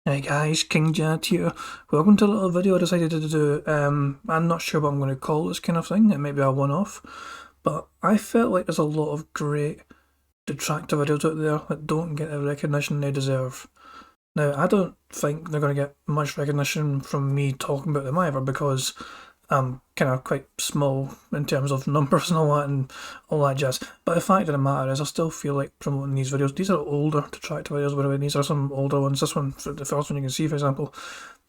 Hey guys, King Jet here. Welcome to a little video I decided to do. I'm not sure what I'm going to call this kind of thing. It may be a one-off, but I felt like there's a lot of great detractor videos out there that don't get the recognition they deserve. Now, I don't think they're going to get much recognition from me talking about them either because I'm kind of quite small in terms of numbers and all that jazz. But the fact of the matter is, I still feel like promoting these videos. These are older detractor videos, by the way. These are some older ones. This one, the first one you can see, for example,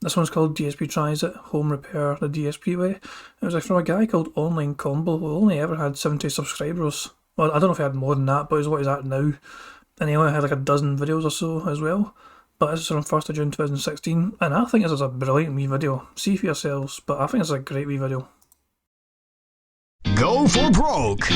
this one's called DSP Tries It, Home Repair the DSP Way. It was like from a guy called Online Combo who only ever had 70 subscribers. Well, I don't know if he had more than that, but he's what he's at now. And he only had like a dozen videos or so as well. But this is from 1st of June 2016, and I think this is a brilliant wee video. See for yourselves, but I think it's a great wee video. Go for broke.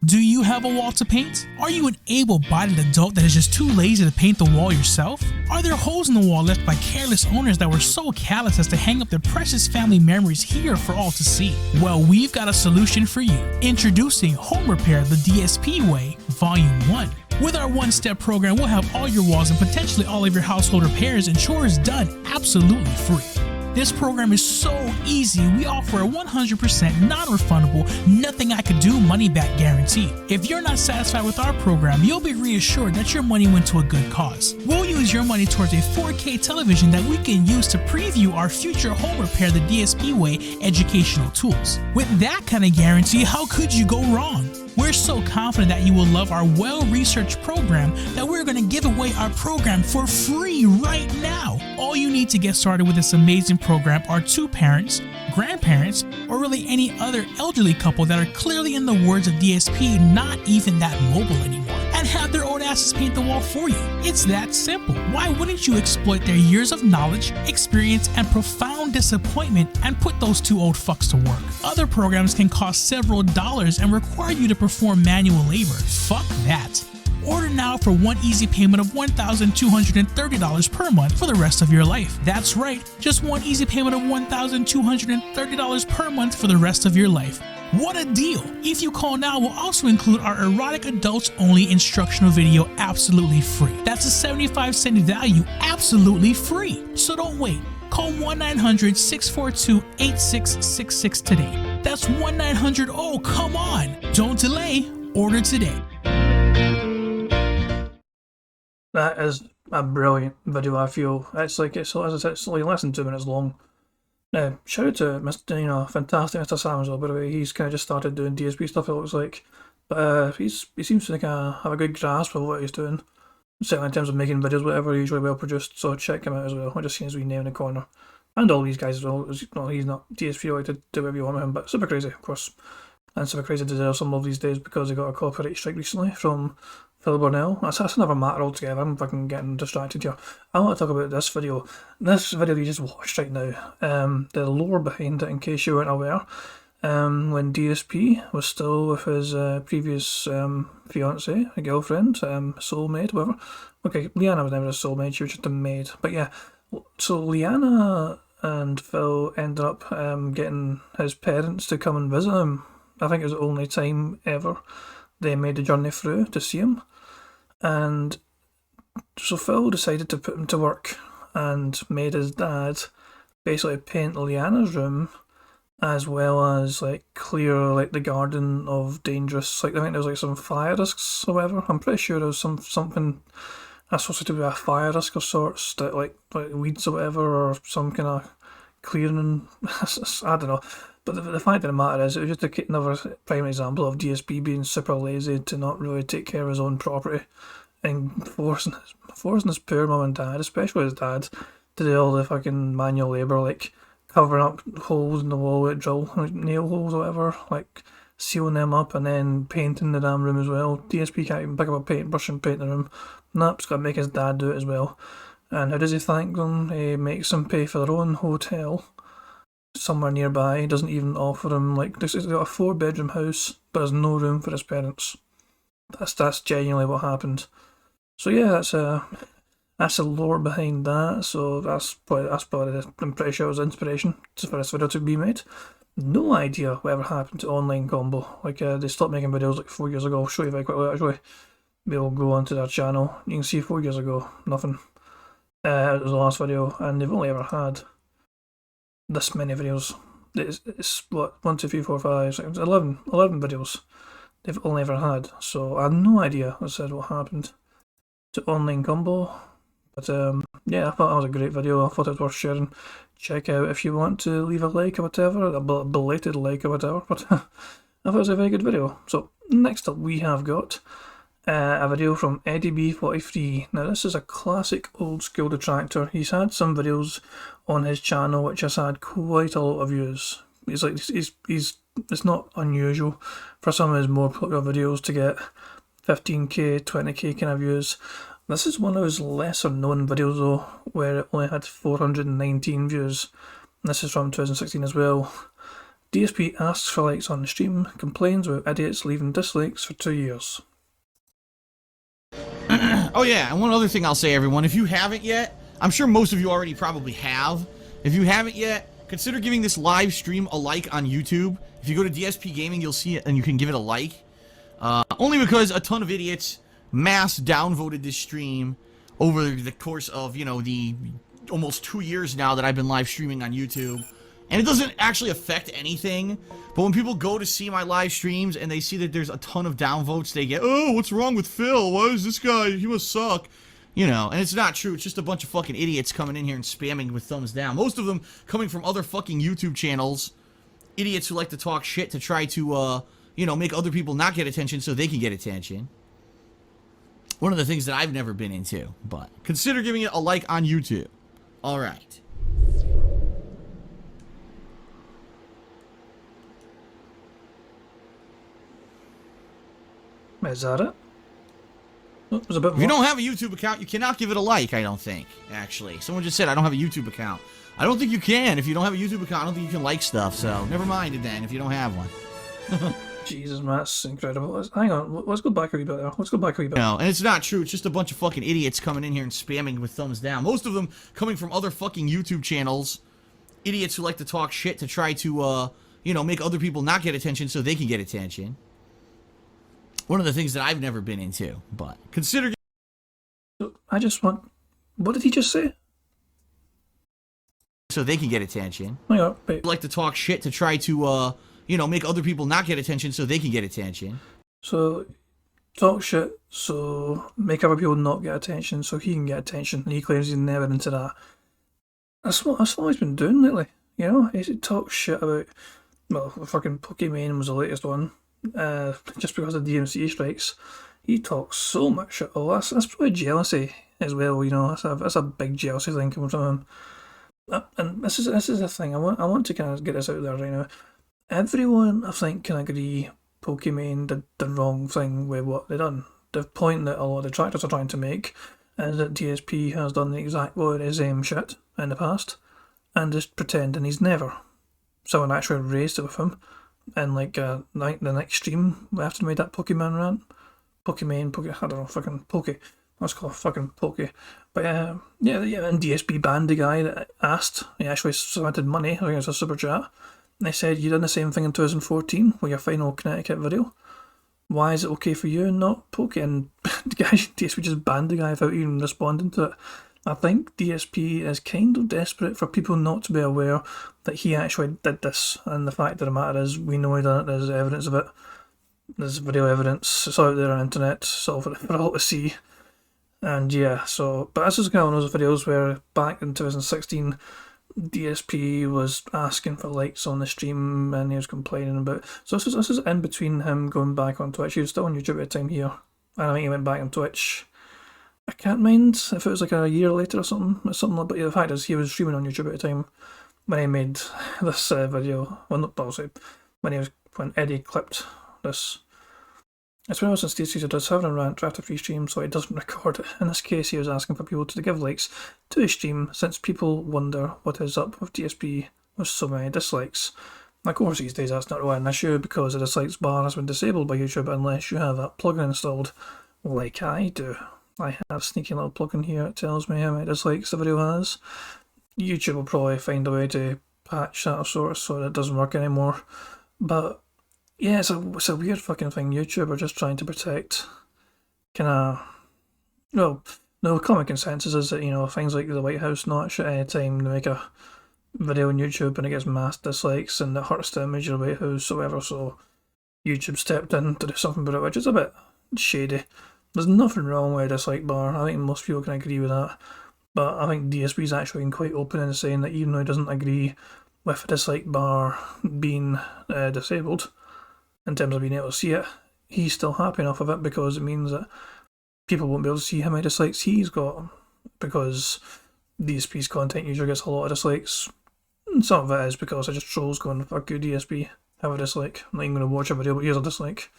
Do you have a wall to paint? Are you an able-bodied adult that is just too lazy to paint the wall yourself? Are there holes in the wall left by careless owners that were so callous as to hang up their precious family memories here for all to see? Well, we've got a solution for you. Introducing Home Repair the DSP Way, Volume 1. With our one-step program, we'll have all your walls and potentially all of your household repairs and chores done absolutely free. This program is so easy, we offer a 100% non-refundable, nothing I could do money-back guarantee. If you're not satisfied with our program, you'll be reassured that your money went to a good cause. We'll use your money towards a 4K television that we can use to preview our future Home Repair the DSP Way educational tools. With that kind of guarantee, how could you go wrong? We're so confident that you will love our well-researched program that we're going to give away our program for free right now. All you need to get started with this amazing program are two parents, grandparents, or really any other elderly couple that are clearly, in the words of DSP, not even that mobile anymore, and have their own asses paint the wall for you. It's that simple. Why wouldn't you exploit their years of knowledge, experience, and profound disappointment and put those two old fucks to work? Other programs can cost several dollars and require you to perform manual labor. Fuck that. Order now for one easy payment of $1,230 per month for the rest of your life. That's right, just one easy payment of $1,230 per month for the rest of your life. What a deal! If you call now, we'll also include our erotic adults only instructional video absolutely free. That's a 75-cent value absolutely free. So don't wait. Call 1-900-642-8666 today. That's 1-900, oh come on! Don't delay, order today. That is a brilliant video, I feel. It's like, as I said, it's only less than 2 minutes long. Now, shout out to Mr. Fantastic Mr. Sam as well, by the way. He's kind of just started doing DSP stuff, it looks like. But he seems to have a good grasp of what he's doing. Certainly in terms of making videos, whatever, usually well produced, so check him out as well. I just seen his wee name in the corner. And all these guys as well. Well, he's not DSP related, do whatever you want with him, but super crazy, of course. And super crazy deserves some love these days because he got a copyright strike recently from Phil Burnell. That's another matter altogether. I'm fucking getting distracted here. I want to talk about this video. This video you just watched right now. The lore behind it, in case you weren't aware. When DSP was still with his previous fiancée, a girlfriend, soulmate, whatever. Okay, Leanna was never a soulmate, she was just a maid. But yeah, so Leanna and Phil ended up getting his parents to come and visit him. I think it was the only time ever they made the journey through to see him. And so Phil decided to put him to work and made his dad basically paint Leanna's room as well as like clear like the garden of dangerous, like I think there was like some fire risks or whatever. I'm pretty sure there was something that's supposed to be a fire risk of sorts, that like weeds or whatever, or some kind of clearing. I don't know. But the fact of the matter is, it was just another prime example of DSP being super lazy to not really take care of his own property and forcing his poor mum and dad, especially his dad, to do all the fucking manual labour, like covering up holes in the wall with drill, like nail holes or whatever, like sealing them up and then painting the damn room as well. DSP can't even pick up a paintbrush and paint the room. Nope, he's got to make his dad do it as well. And how does he thank them? He makes them pay for their own hotel somewhere nearby. He doesn't even offer him, like, he's got a 4-bedroom house, but there's no room for his parents. That's genuinely what happened. So yeah, that's the lore behind that. So that's probably I'm pretty sure it was inspiration for this video to be made. No idea whatever happened to Online Combo. Like they stopped making videos like 4 years ago. I'll show you very quickly actually. we'll go onto their channel. You can see 4 years ago, nothing. It was the last video, and they've only ever had this many videos. It's what, 1, 2, 3, 4, 5, 6, 11 videos they've only ever had. So I have no idea, as I said, what happened to Online Combo. But yeah, I thought that was a great video. I thought it was worth sharing. Check out if you want to leave a like or whatever, a belated like or whatever. But I thought it was a very good video. So next up we have got a video from EddieB43. Now this is a classic old school detractor. He's had some videos on his channel which has had quite a lot of views. It's not unusual for some of his more popular videos to get 15k, 20k kind of views. This is one of his lesser known videos though, where it only had 419 views. This is from 2016 as well. DSP asks for likes on the stream, complains about idiots leaving dislikes for 2 years. Oh yeah, and one other thing I'll say, everyone, if you haven't yet, I'm sure most of you already probably have. If you haven't yet, consider giving this live stream a like on YouTube. If you go to DSP Gaming, you'll see it and you can give it a like. Only because a ton of idiots mass downvoted this stream over the course of, you know, the almost 2 years now that I've been live streaming on YouTube. And it doesn't actually affect anything, but when people go to see my live streams and they see that there's a ton of downvotes, they get, oh, what's wrong with Phil? Why is this guy, he must suck. You know, and it's not true. It's just a bunch of fucking idiots coming in here and spamming with thumbs down. Most of them coming from other fucking YouTube channels. Idiots who like to talk shit to try to, you know, make other people not get attention so they can get attention. One of the things that I've never been into, but consider giving it a like on YouTube. Alright. Is that it? Oh, there's a bit more. If you don't have a YouTube account, you cannot give it a like, I don't think, actually. Someone just said, I don't have a YouTube account. I don't think you can. If you don't have a YouTube account, I don't think you can like stuff, so never mind it then if you don't have one. Jesus, man, that's incredible. Hang on, let's go back a wee bit there. Let's go back a wee bit. No, and it's not true. It's just a bunch of fucking idiots coming in here and spamming with thumbs down. Most of them coming from other fucking YouTube channels. Idiots who like to talk shit to try to, you know, make other people not get attention so they can get attention. One of the things that I've never been into, but consider... I just want... What did he just say? So they can get attention. Hang on, wait. Like to talk shit to try to, you know, make other people not get attention so they can get attention. So, talk shit, so make other people not get attention so he can get attention, and he claims he's never into that. That's what he's been doing lately, you know? He talks shit about, well, fucking Pokemon was the latest one, just because of DMC strikes. He talks so much shit. Oh, that's probably jealousy as well, you know? That's a big jealousy thing coming from him. And this is the thing, I want to kind of get this out there right now. Everyone, I think, can agree Pokemon did the wrong thing with what they done. The point that a lot of detractors are trying to make is that DSP has done the exact same shit in the past, and just pretending he's never. Someone actually raised it with him, and like the next stream after they made that Pokemon rant. Pokemon, I don't know, fucking Poke. Let's call it fucking Poke. But yeah, and DSP banned the guy that asked. He actually submitted money, I think it's a super chat. And they said, you done the same thing in 2014 with your final Connecticut video. Why is it okay for you and not Poke? And the guy, DSP just banned the guy without even responding to it. I think DSP is kind of desperate for people not to be aware that he actually did this. And the fact of the matter is, we know he done it, there's evidence of it. There's video evidence, it's out there on the internet, it's all for all to see. And yeah, so, but this is kind of one of those videos where back in 2016, DSP was asking for likes on the stream and he was complaining about. So this is in between him going back on Twitch. He was still on YouTube at the time here, and I think he went back on Twitch. I can't mind if it was like a year later or something. But yeah, the fact is, he was streaming on YouTube at the time when he made this video. Well, not obviously when Eddie clipped this. It's when I was in State Season does having a rant after free stream, so it doesn't record it. In this case, he was asking for people to give likes to his stream, since people wonder what is up with DSP with so many dislikes. Of course, these days that's not really an issue because the dislikes bar has been disabled by YouTube unless you have that plugin installed, like I do. I have a sneaky little plugin here that tells me how many dislikes the video has. YouTube will probably find a way to patch that of sorts so that it doesn't work anymore. But yeah, it's a weird fucking thing. YouTube are just trying to protect kind of, well, no, common consensus is that, things like the White House notch at any time they make a video on YouTube and it gets mass dislikes and it hurts the image of the White House or whatever, so YouTube stepped in to do something about it, which is a bit shady. There's nothing wrong with a dislike bar. I think most people can agree with that. But I think DSP's actually been quite open in saying that even though he doesn't agree with a dislike bar being disabled in terms of being able to see it, he's still happy enough of it because it means that people won't be able to see how many dislikes he's got, because DSP's content usually gets a lot of dislikes. And some of it is because I just trolls going, fuck you DSP, have a dislike. I'm not even going to watch a video but here's a dislike.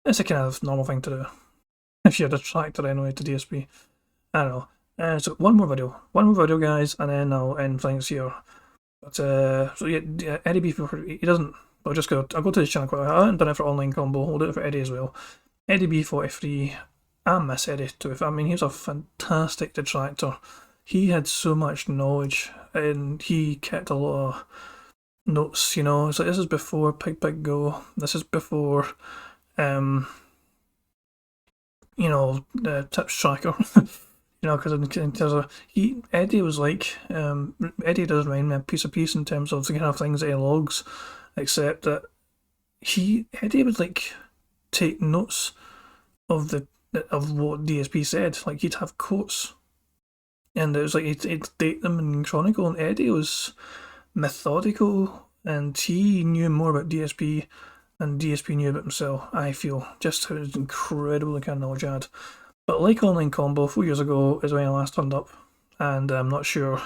It's a kind of normal thing to do if you're a detractor anyway to DSP. I don't know. So one more video guys, and then I'll end things here. But so yeah, Eddie B, he doesn't, I'll go to his channel quickly. I haven't done it for Online Combo, I'll do it for Eddie as well. Eddie B43, I miss Eddie too. I mean, he was a fantastic detractor. He had so much knowledge and he kept a lot of notes, so this is before Pig Pig Go, this is before the tips tracker. Because in terms of Eddie was like Eddie does remind me a piece of piece in terms of the kind of things that he logs, except that Eddie would like take notes of what DSP said. Like he'd have quotes, and it was like he'd date them in Chronicle. And Eddie was methodical, and he knew more about DSP than DSP knew about himself. I feel just how incredible the kind of knowledge he had. But like Online Combo, 4 years ago is when I last turned up, and I'm not sure,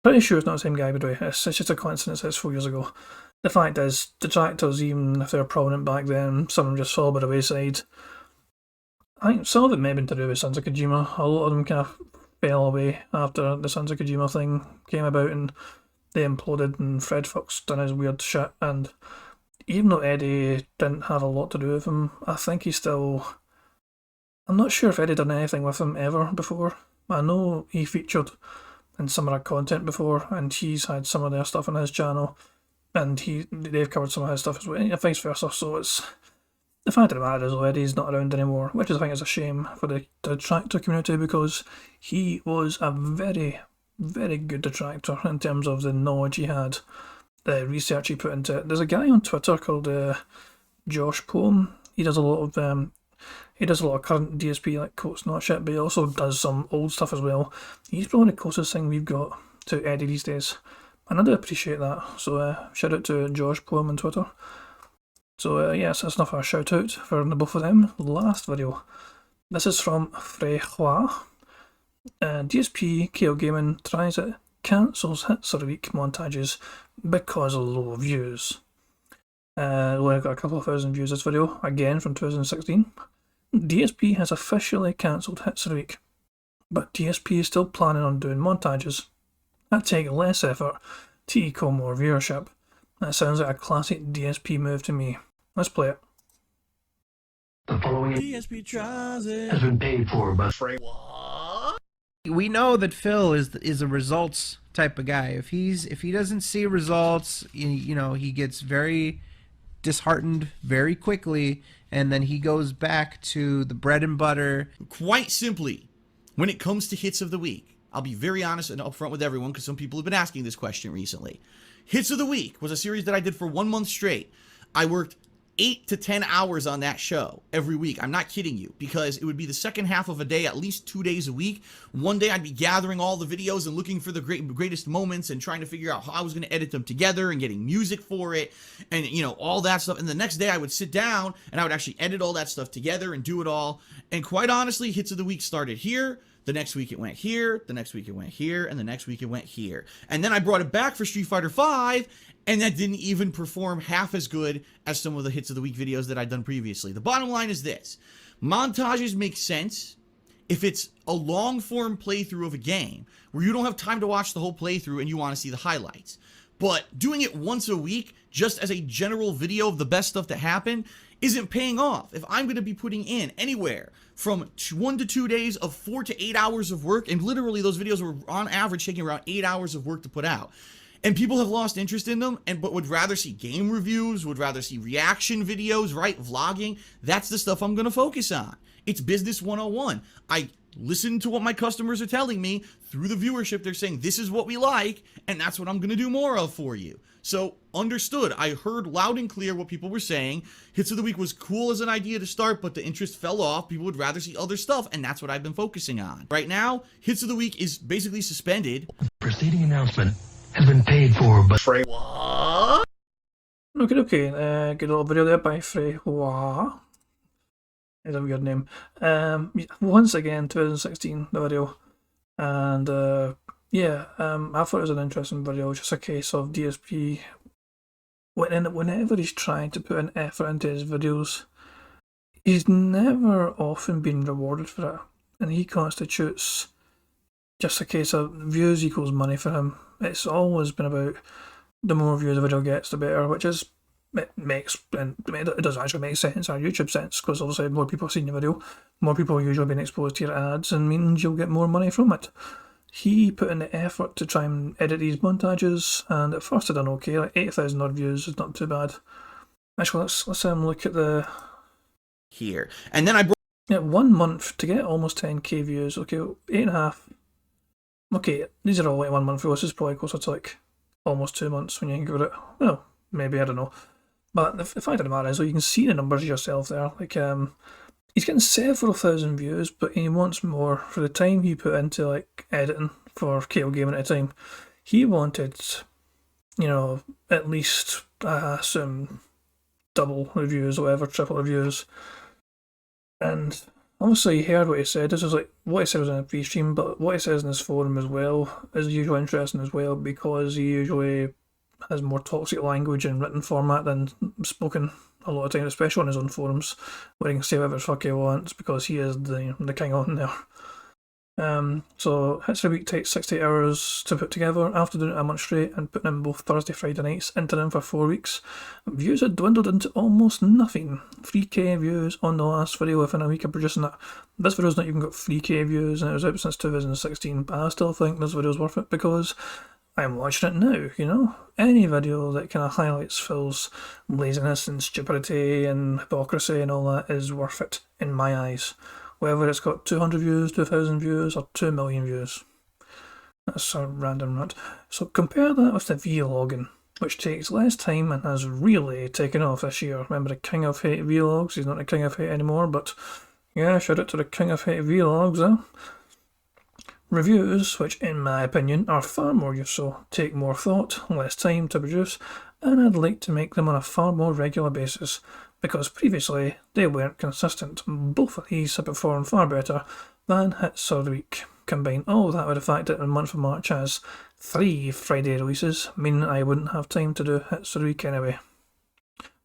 pretty sure it's not the same guy, by the way. It's just a coincidence that it's 4 years ago. The fact is, detractors, even if they were prominent back then, some of them just fell by the wayside. I think some of it may have been to do with Sons of Kojima. A lot of them kind of fell away after the Sons of Kojima thing came about and they imploded and Fred Fox done his weird shit. And even though Eddie didn't have a lot to do with him, I think he still... I'm not sure if Eddie done anything with him ever before. I know he featured in some of our content before, and he's had some of their stuff on his channel, and they've covered some of his stuff as well, and vice versa. So it's the fact of the matter is, Eddie's not around anymore, which I think is a shame for the detractor community, because he was a very, very good detractor in terms of the knowledge he had, the research he put into it. There's a guy on Twitter called Josh Poem. He does a lot of current DSP like quotes, not shit, but he also does some old stuff as well. He's probably the closest thing we've got to Eddie these days, and I do appreciate that. So shout out to Josh Poem on Twitter. So yes, that's enough of a shout out for the both of them. Last video. This is from Frejois. DSP KO Gaming tries it, cancels hits of the week montages because of low views. Only got a couple of thousand views this video, again from 2016. DSP has officially cancelled hits of the week, but DSP is still planning on doing montages that take less effort to equal more viewership. That sounds like a classic DSP move to me. Let's play it. The following DSP tries it. has been paid for by We know that Phil is a results type of guy. If he doesn't see results, he gets very disheartened very quickly, and then he goes back to the bread and butter. Quite simply, when it comes to hits of the week, I'll be very honest and upfront with everyone because some people have been asking this question recently. Hits of the Week was a series that I did for 1 month straight. I worked 8 to 10 hours on that show every week. I'm not kidding you, because it would be the second half of a day, at least 2 days a week. One day I'd be gathering all the videos and looking for the greatest moments and trying to figure out how I was going to edit them together and getting music for it and, all that stuff. And the next day I would sit down and I would actually edit all that stuff together and do it all. And quite honestly, Hits of the Week started here. The next week it went here, the next week it went here, and the next week it went here. And then I brought it back for Street Fighter V, and that didn't even perform half as good as some of the Hits of the Week videos that I'd done previously. The bottom line is this. Montages make sense if it's a long-form playthrough of a game where you don't have time to watch the whole playthrough and you want to see the highlights. But doing it once a week, just as a general video of the best stuff that happened, isn't paying off. If I'm going to be putting in anywhere from 1 to 2 days of 4 to 8 hours of work, and literally those videos were on average taking around 8 hours of work to put out. And people have lost interest in them, but would rather see game reviews, would rather see reaction videos, right? Vlogging. That's the stuff I'm going to focus on. It's business 101. I listen to what my customers are telling me through the viewership. They're saying, this is what we like, and that's what I'm going to do more of for you. So, understood. I heard loud and clear what people were saying. Hits of the Week was cool as an idea to start, but the interest fell off. People would rather see other stuff, and that's what I've been focusing on. Right now, Hits of the Week is basically suspended. Preceding announcement has been paid for by What? Okay. Good little video there by Freya. It's a weird name. Once again, 2016, the video. And I thought it was an interesting video, just a case of DSP. Whenever he's trying to put an effort into his videos, he's never often been rewarded for it. And he constitutes just a case of views equals money for him. It's always been about the more views a video gets, the better, which is, it does actually make sense, our YouTube sense, because obviously more people have seen your video, more people are usually being exposed to your ads, and means you'll get more money from it. He put in the effort to try and edit these montages, and at first it done okay, like 8,000 odd views is not too bad. Actually, let's look at the... Here. And then I brought... 1 month to get almost 10k views, okay, 8.5. Okay, these are all like 1 month views, this is probably closer to like almost 2 months when you think about it. Well, maybe, I don't know. But the fact of the matter is, you can see the numbers yourself there. Like, he's getting several thousand views, but he wants more. For the time he put into like editing for KO Gaming at a time, he wanted, at least some double reviews, or whatever, triple reviews. And obviously, you heard what he said. This was like what he said was in a pre-stream, but what he says in his forum as well is usually interesting as well, because he usually has more toxic language in written format than spoken a lot of times, especially on his own forums, where he can say whatever the fuck he wants because he is the king on there. So Hits of the Week takes 60 hours to put together after doing it a month straight and putting in both Thursday, Friday nights into them for 4 weeks. Views had dwindled into almost nothing. 3k views on the last video within a week of producing it. This video's not even got 3k views, and it was out since 2016, but I still think this video's worth it because I'm watching it now, Any video that kind of highlights Phil's laziness and stupidity and hypocrisy and all that is worth it in my eyes. Whether it's got 200 views, 2,000 views, or 2 million views. That's a random rant. So compare that with the vlogging, which takes less time and has really taken off this year. Remember the King of Hate vlogs? He's not the King of Hate anymore, but yeah, shout out to the King of Hate vlogs, Reviews, which in my opinion are far more useful, take more thought, less time to produce, and I'd like to make them on a far more regular basis, because previously they weren't consistent. Both of these have performed far better than Hits of the Week. Combine all that with the fact that the month of March has 3 Friday releases, meaning I wouldn't have time to do Hits of the Week anyway.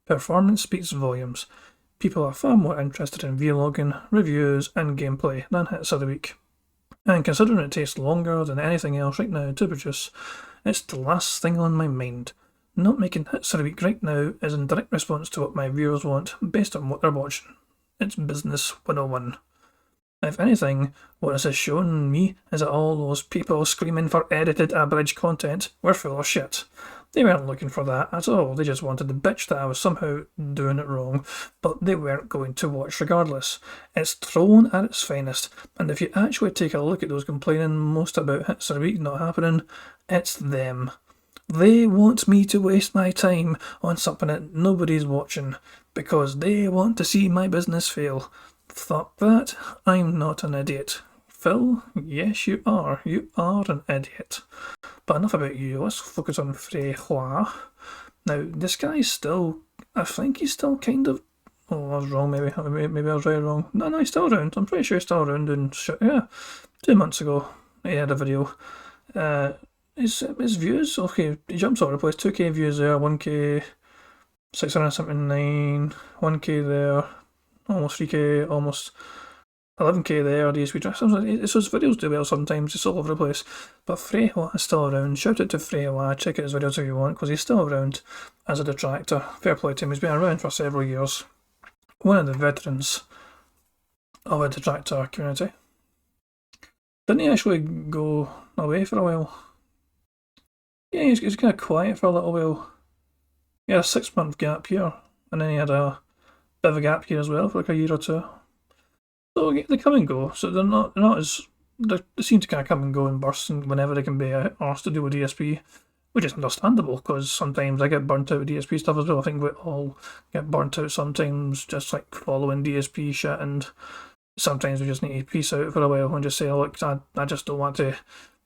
Performance speaks volumes. People are far more interested in vlogging, reviews and gameplay than Hits of the Week. And considering it takes longer than anything else right now to produce, it's the last thing on my mind. Not making Hits of the Week right now is in direct response to what my viewers want based on what they're watching. It's business 101. If anything, what this has shown me is that all those people screaming for edited abridged content were full of shit. They weren't looking for that at all, they just wanted to bitch that I was somehow doing it wrong, but they weren't going to watch regardless. It's thrown at its finest, and if you actually take a look at those complaining most about Hits of the Week not happening, it's them. They want me to waste my time on something that nobody's watching, because they want to see my business fail. Fuck that, I'm not an idiot. Phil, yes you are an idiot. But enough about you, let's focus on Freya. Now, this guy's still, I think he's still kind of, oh I was wrong maybe I was very wrong. No, he's still around, I'm pretty sure he's still around, and yeah, 2 months ago he had a video. His views, okay, he jumps all over the place, 2k views there, 1k, 679, 1k there, almost 3k, almost 11k there, DSP. So his videos do well sometimes, it's all over the place. But Freya is still around. Shout out to Freya, check out his videos if you want, because he's still around as a detractor. Fair play to him, he's been around for several years. One of the veterans of a detractor community. Didn't he actually go away for a while? Yeah, he's kind of quiet for a little while. He had a 6 month gap here, and then he had a bit of a gap here as well for like a year or two. So they come and go. So they're not as they seem to kind of come and go in bursts and whenever they can be asked to do with DSP, which is understandable because sometimes I get burnt out with DSP stuff as well. I think we all get burnt out sometimes just like following DSP shit, and sometimes we just need to peace out for a while and just say, look, I just don't want to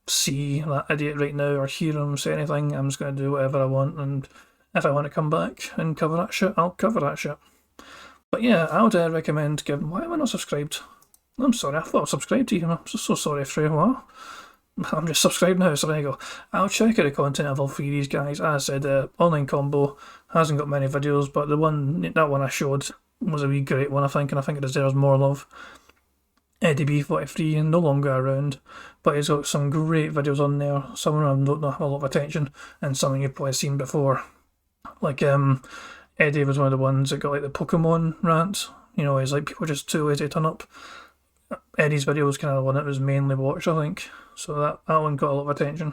see that idiot right now or hear him say anything. I'm just going to do whatever I want, and if I want to come back and cover that shit, I'll cover that shit. But yeah, I would recommend giving. Why am I not subscribed? I'm sorry, I thought I was subscribed to you. I'm so sorry, Freya. What? I'm just subscribed now, so there you go. I'll check out the content of all three of these guys. As I said, Online Combo hasn't got many videos, but that one I showed was a wee great one, I think, and I think it deserves more love. Eddie B43, no longer around, but he's got some great videos on there. Some of them don't have a lot of attention, and some of you've probably seen before. Like, Eddie was one of the ones that got like the Pokemon rant. You know, he's like, people are just too lazy to turn up. Eddie's video was kind of the one that was mainly watched, I think. So that one got a lot of attention.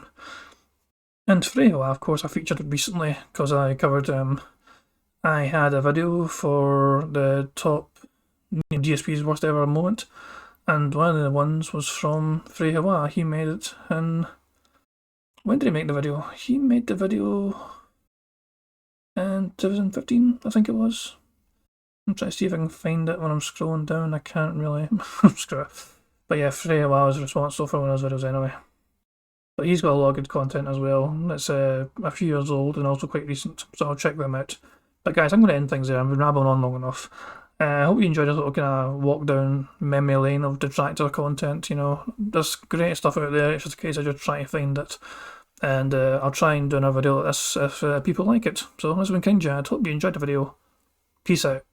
And Freya, of course, I featured recently because I covered. I had a video for the top DSP's worst ever moment, and one of the ones was from Freya. He made it, and when did he make the video? He made the video in 2015, I think it was. I'm trying to see if I can find it when I'm scrolling down. I can't really. Screw it. But yeah, Freya was responsible for one of those videos anyway. But he's got a lot of good content as well. It's a few years old and also quite recent, so I'll check them out. But guys, I'm going to end things there. I've been rambling on long enough. I hope you enjoyed this little kind of walk down memory lane of Detractor content. You know, there's great stuff out there. It's just a case of just trying to find it. And I'll try and do another video like this if people like it. So this has been King Jad. Hope you enjoyed the video. Peace out.